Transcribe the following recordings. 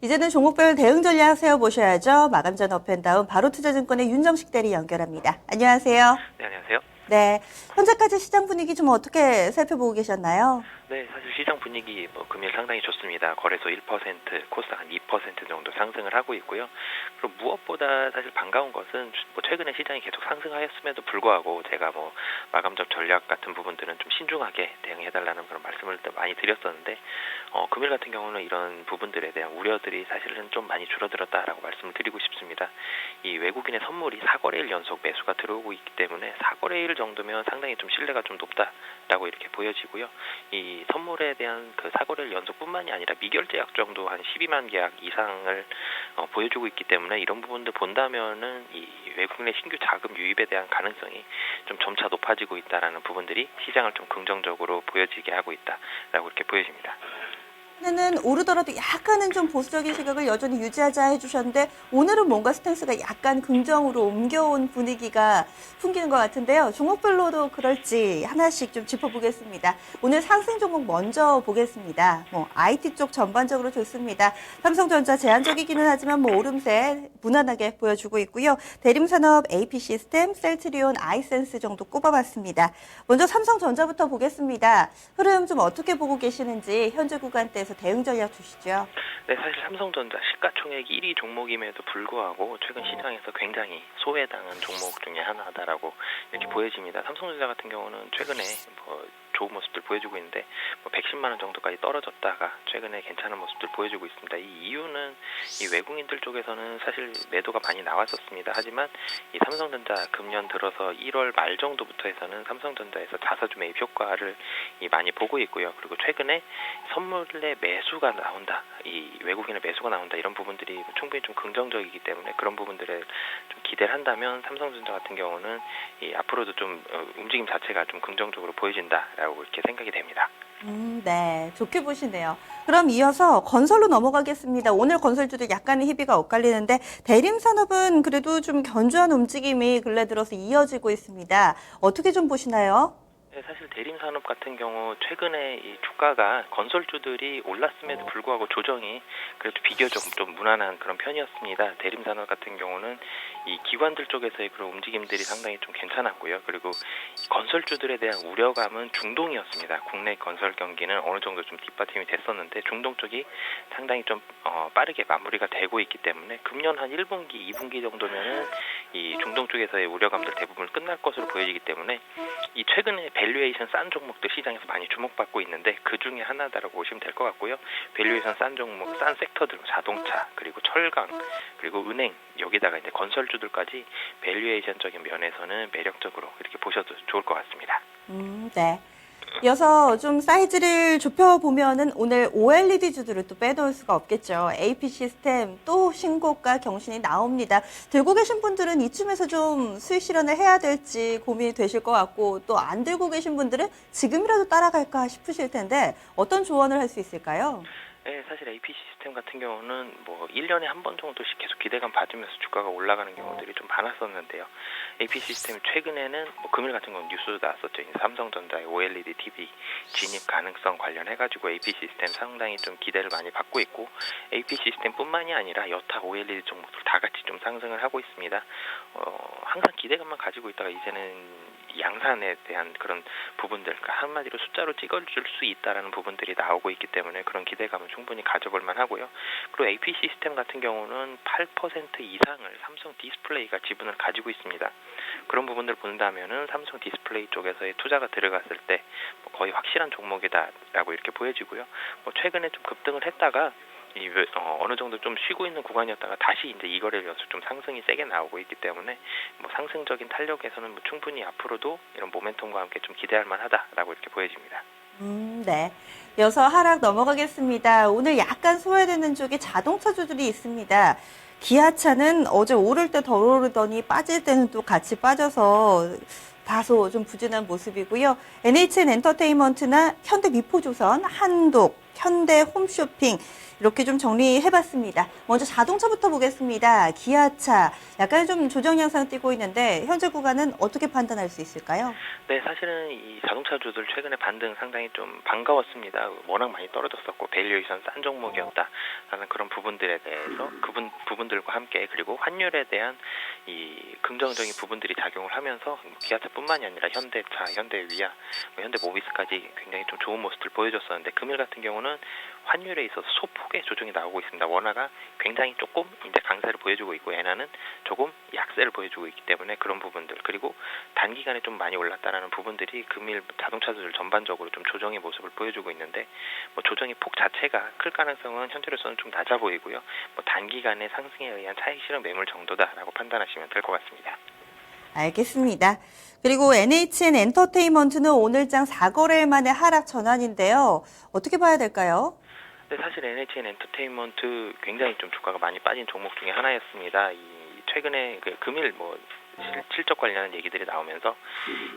이제는 종목별 대응 전략 세워보셔야죠. 마감 전 업앤다운 바로투자증권의 윤정식 대리 연결합니다. 안녕하세요. 네, 안녕하세요. 네, 현재까지 시장 분위기 좀 어떻게 살펴보고 계셨나요? 네, 사실 시장 분위기 금일 상당히 좋습니다. 거래소 1%, 코스닥 한 2% 정도 상승을 하고 있고요. 그리고 무엇보다 사실 반가운 것은 최근에 시장이 계속 상승하였음에도 불구하고 제가 마감적 전략 같은 부분들은 좀 신중하게 대응해달라는 그런 말씀을 많이 드렸었는데 금일 같은 경우는 이런 부분들에 대한 우려들이 사실은 좀 많이 줄어들었다라고 말씀을 드리고 싶습니다. 이 외국인의 선물이 4거래일 연속 매수가 들어오고 있기 때문에 4거래일 정도면 상당히 좀 신뢰가 좀 높다라고 이렇게 보여지고요. 이 선물에 대한 그 4거래일 연속뿐만이 아니라 미결제 약정도 한 12만 계약 이상을 보여주고 있기 때문에 이런 부분들 본다면은 이 외국인의 신규 자금 유입에 대한 가능성이 좀 점차 높아지고 있다라는 부분들이 시장을 좀 긍정적으로 보여지게 하고 있다라고 이렇게 보여집니다. 오늘은 오르더라도 약간은 좀 보수적인 시각을 여전히 유지하자 해주셨는데 오늘은 뭔가 스탠스가 약간 긍정으로 옮겨온 분위기가 풍기는 것 같은데요. 종목별로도 그럴지 하나씩 좀 짚어보겠습니다. 오늘 상승 종목 먼저 보겠습니다. IT 쪽 전반적으로 좋습니다. 삼성전자 제한적이기는 하지만 오름세 무난하게 보여주고 있고요. 대림산업, AP시스템, 셀트리온, 아이센스 정도 꼽아봤습니다. 먼저 삼성전자부터 보겠습니다. 흐름 좀 어떻게 보고 계시는지 현재 구간대에서 대응 전략 주시죠. 네, 사실 삼성전자 시가총액 1위 종목임에도 불구하고 최근 시장에서 굉장히 소외당한 종목 중에 하나다라고 이렇게 보여집니다. 삼성전자 같은 경우는 최근에 좋은 모습들 보여주고 있는데 110만 원 정도까지 떨어졌다가 최근에 괜찮은 모습들 보여주고 있습니다. 이 이유는 이 외국인들 쪽에서는 사실 매도가 많이 나왔었습니다. 하지만 이 삼성전자 금년 들어서 1월 말 정도부터 해서는 삼성전자에서 자사주 매입 효과를 많이 보고 있고요. 그리고 최근에 선물의 매수가 나온다, 이 외국인의 매수가 나온다, 이런 부분들이 충분히 좀 긍정적이기 때문에 그런 부분들을 좀 기대를 한다면 삼성전자 같은 경우는 앞으로도 좀 움직임 자체가 좀 긍정적으로 보여진다라고 이렇게 생각이 됩니다. 네, 좋게 보시네요. 그럼 이어서 건설로 넘어가겠습니다. 오늘 건설주들 약간의 희비가 엇갈리는데 대림산업은 그래도 좀 견조한 움직임이 근래 들어서 이어지고 있습니다. 어떻게 좀 보시나요? 네, 사실 대림산업 같은 경우 최근에 이 주가가 건설주들이 올랐음에도 불구하고 조정이 그래도 비교적 좀 무난한 그런 편이었습니다. 대림산업 같은 경우는 이 기관들 쪽에서의 그런 움직임들이 상당히 좀 괜찮았고요. 그리고 건설주들에 대한 우려감은 중동이었습니다. 국내 건설 경기는 어느 정도 좀 뒷받침이 됐었는데 중동 쪽이 상당히 좀 빠르게 마무리가 되고 있기 때문에 금년 한 1분기, 2분기 정도면은 이 중동 쪽에서의 우려감들 대부분 끝날 것으로 보여지기 때문에 이 최근에 밸류에이션 싼 종목들 시장에서 많이 주목받고 있는데 그 중에 하나다라고 보시면 될 것 같고요. 밸류에이션 싼 종목, 싼 섹터들, 자동차, 그리고 철강, 그리고 은행, 여기다가 이제 건설주들까지 밸류에이션적인 면에서는 매력적으로 이렇게 보셔도 좋을 것 같습니다. 네. 이어서 좀 사이즈를 좁혀보면은 오늘 OLED 주들을 또 빼놓을 수가 없겠죠. AP시스템 또 신고가 경신이 나옵니다. 들고 계신 분들은 이쯤에서 좀 수익 실현을 해야 될지 고민이 되실 것 같고 또 안 들고 계신 분들은 지금이라도 따라갈까 싶으실 텐데 어떤 조언을 할 수 있을까요? 네, 사실 AP시스템 같은 경우는 1년에 한 번 정도씩 계속 기대감 받으면서 주가가 올라가는 경우들이 좀 많았었는데요. AP시스템 최근에는 금일 같은 건 뉴스 나왔었죠. 삼성전자의 OLED TV 진입 가능성 관련해가지고 AP시스템 상당히 좀 기대를 많이 받고 있고 AP시스템뿐만이 아니라 여타 OLED 종목들 다 같이 좀 상승을 하고 있습니다. 항상 기대감만 가지고 있다가 이제는 양산에 대한 그런 부분들, 그러니까 한마디로 숫자로 찍어줄 수 있다라는 부분들이 나오고 있기 때문에 그런 기대감은 충분히 가져볼 만하고요. 그리고 AP시스템 같은 경우는 8% 이상을 삼성 디스플레이가 지분을 가지고 있습니다. 그런 부분들 본다면은 삼성 디스플레이 쪽에서의 투자가 들어갔을 때 거의 확실한 종목이다라고 이렇게 보여지고요. 최근에 좀 급등을 했다가 어느 정도 좀 쉬고 있는 구간이었다가 다시 이제 이거래일 연속 좀 상승이 세게 나오고 있기 때문에 상승적인 탄력에서는 충분히 앞으로도 이런 모멘텀과 함께 좀 기대할 만하다라고 이렇게 보여집니다. 네. 이어서 하락 넘어가겠습니다. 오늘 약간 소외되는 쪽에 자동차주들이 있습니다. 기아차는 어제 오를 때 덜 오르더니 빠질 때는 또 같이 빠져서 다소 좀 부진한 모습이고요. NHN 엔터테인먼트나 현대미포조선, 한독, 현대 홈쇼핑 이렇게 좀 정리해봤습니다. 먼저 자동차부터 보겠습니다. 기아차 약간 좀 조정 양상 띄고 있는데 현재 구간은 어떻게 판단할 수 있을까요? 네, 사실은 이 자동차주들 최근에 반등 상당히 좀 반가웠습니다. 워낙 많이 떨어졌었고 밸류에이션 싼 종목이었다라는 그런 부분들에 대해서 부분들과 함께 그리고 환율에 대한 이 긍정적인 부분들이 작용을 하면서 기아차뿐만이 아니라 현대차, 현대위아, 현대모비스까지 굉장히 좀 좋은 모습을 보여줬었는데 금일 같은 경우는 환율에 있어서 소폭의 조정이 나오고 있습니다. 원화가 굉장히 조금 이제 강세를 보여주고 있고 엔화는 조금 약세를 보여주고 있기 때문에 그런 부분들 그리고 단기간에 좀 많이 올랐다라는 부분들이 금일 자동차들 전반적으로 좀 조정의 모습을 보여주고 있는데 뭐 조정의 폭 자체가 클 가능성은 현재로서는 좀 낮아 보이고요. 뭐 단기간의 상승에 의한 차익 실현 매물 정도다라고 판단하시면 될 것 같습니다. 알겠습니다. 그리고 NHN 엔터테인먼트는 오늘장 4거래일 만에 하락 전환인데요. 어떻게 봐야 될까요? 네, 사실 NHN 엔터테인먼트 굉장히 좀 주가가 많이 빠진 종목 중에 하나였습니다. 이 최근에 그 금일 실적 관련한 얘기들이 나오면서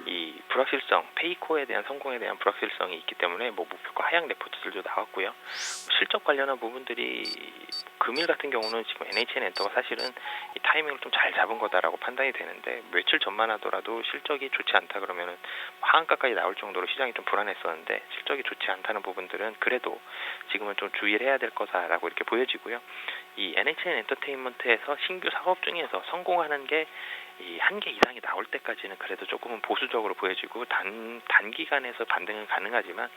이 불확실성, 페이코에 대한 성공에 대한 불확실성이 있기 때문에 목표가 하향 레포트들도 나왔고요. 실적 관련한 부분들이 금일 같은 경우는 지금 NHN 엔터가 사실은 이 타이밍을 좀 잘 잡은 거다라고 판단이 되는데 며칠 전만 하더라도 실적이 좋지 않다 그러면은 하한가까지 나올 정도로 시장이 좀 불안했었는데 실적이 좋지 않다는 부분들은 그래도 지금은 좀 주의를 해야 될 거다라고 이렇게 보여지고요. 이 NHN 엔터테인먼트에서 신규 사업 중에서 성공하는 게 이 한 개 이상이 나올 때까지는 그래도 조금은 보수적으로 보여지고 단기간에서 반등은 가능하지만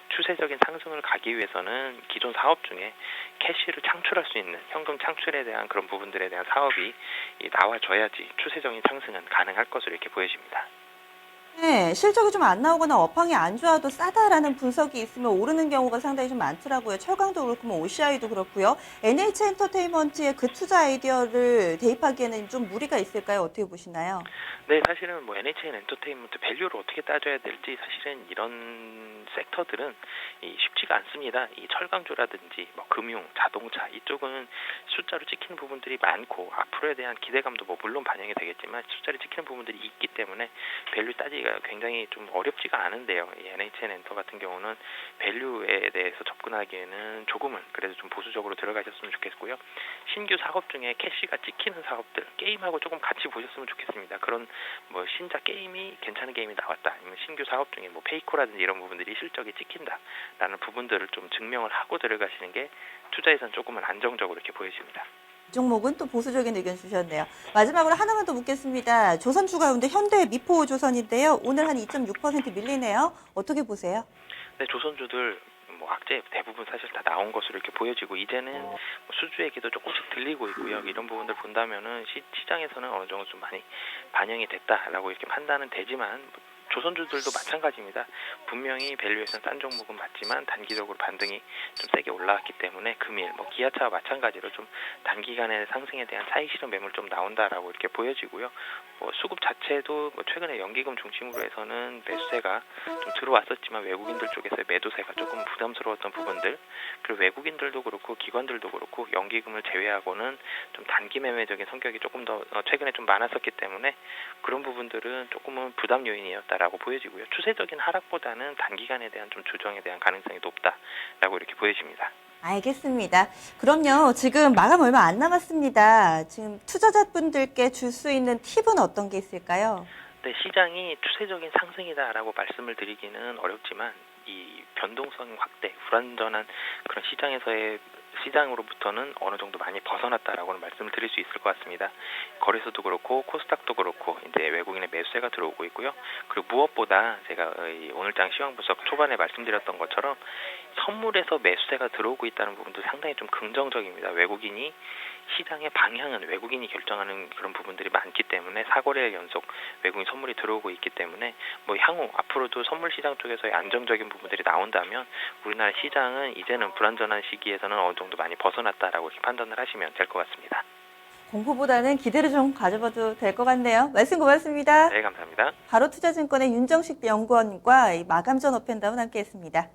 추세적인 상승을 가기 위해서는 기존 사업 중에 캐시를 창출할 수 있는 현금 창출에 대한 그런 부분들에 대한 사업이 나와줘야지 추세적인 상승은 가능할 것으로 이렇게 보여집니다. 네, 실적이 좀 안 나오거나 업황이 안 좋아도 싸다라는 분석이 있으면 오르는 경우가 상당히 좀 많더라고요. 철강도 그렇고 뭐 OCI도 그렇고요. NH 엔터테인먼트의 그 투자 아이디어를 대입하기에는 좀 무리가 있을까요? 어떻게 보시나요? 네, 사실은 뭐 NHN 엔터테인먼트 밸류를 어떻게 따져야 될지 사실은 이런 섹터들은 쉽지가 않습니다. 이 철강주라든지 뭐 금융, 자동차 이쪽은 숫자로 찍히는 부분들이 많고 앞으로에 대한 기대감도 뭐 물론 반영이 되겠지만 숫자로 찍히는 부분들이 있기 때문에 밸류 따지기가 굉장히 좀 어렵지가 않은데요. 이 NHN 엔터 같은 경우는 밸류에 대해서 접근하기에는 조금은 그래도 좀 보수적으로 들어가셨으면 좋겠고요. 신규 사업 중에 캐시가 찍히는 사업들 게임하고 조금 같이 보셨으면 좋겠습니다. 그런 뭐 신작 게임이 괜찮은 게임이 나왔다. 아니면 신규 사업 중에 뭐 페이코라든지 이런 부분들이 실적이 찍힌다라는 부분들을 좀 증명을 하고 들어가시는 게 투자에선 조금은 안정적으로 이렇게 보여집니다. 이 종목은 또 보수적인 의견 주셨네요. 마지막으로 하나만 더 묻겠습니다. 조선주 가운데 현대 미포조선인데요. 오늘 한 2.6% 밀리네요. 어떻게 보세요? 네, 조선주들 뭐 악재 대부분 사실 다 나온 것으로 이렇게 보여지고 이제는 뭐 수주 얘기도 조금씩 들리고 있고요. 이런 부분들 본다면은 시장에서는 어느 정도 좀 많이 반영이 됐다라고 이렇게 판단은 되지만 조선주들도 마찬가지입니다. 분명히 밸류에이션 싼 종목은 맞지만 단기적으로 반등이 좀 세게 올라왔기 때문에 금일 뭐 기아차와 마찬가지로 좀 단기간의 상승에 대한 차익 실현 매물 좀 나온다라고 이렇게 보여지고요. 뭐 수급 자체도 뭐 최근에 연기금 중심으로 해서는 매수세가 좀 들어왔었지만 외국인들 쪽에서 매도세가 조금 부담스러웠던 부분들 그리고 외국인들도 그렇고 기관들도 그렇고 연기금을 제외하고는 좀 단기 매매적인 성격이 조금 더 최근에 좀 많았었기 때문에 그런 부분들은 조금은 부담 요인이었다라고 보여지고요. 추세적인 하락보다는 단기간에 대한 좀 조정에 대한 가능성이 높다라고 이렇게 보여집니다. 알겠습니다. 그럼요. 지금 마감 얼마 안 남았습니다. 지금 투자자분들께 줄 수 있는 팁은 어떤 게 있을까요? 네, 시장이 추세적인 상승이다라고 말씀을 드리기는 어렵지만 이 변동성 확대, 불안전한 그런 시장으로부터는 어느 정도 많이 벗어났다라고는 말씀을 드릴 수 있을 것 같습니다. 거래소도 그렇고 코스닥도 그렇고 이제 외국인의 매수세가 들어오고 있고요. 그리고 무엇보다 제가 오늘장 시황 분석 초반에 말씀드렸던 것처럼 선물에서 매수세가 들어오고 있다는 부분도 상당히 좀 긍정적입니다. 외국인이 시장의 방향은 외국인이 결정하는 그런 부분들이 많기 때문에 4거래일 연속 외국인 선물이 들어오고 있기 때문에 뭐 향후 앞으로도 선물 시장 쪽에서의 안정적인 부분들이 나온다면 우리나라 시장은 이제는 불안전한 시기에서는 어느 정도 많이 벗어났다라고 이렇게 판단을 하시면 될 것 같습니다. 공포보다는 기대를 좀 가져봐도 될 것 같네요. 말씀 고맙습니다. 네, 감사합니다. 바로투자증권의 윤정식 연구원과 이 마감 전 오펜다운 함께했습니다.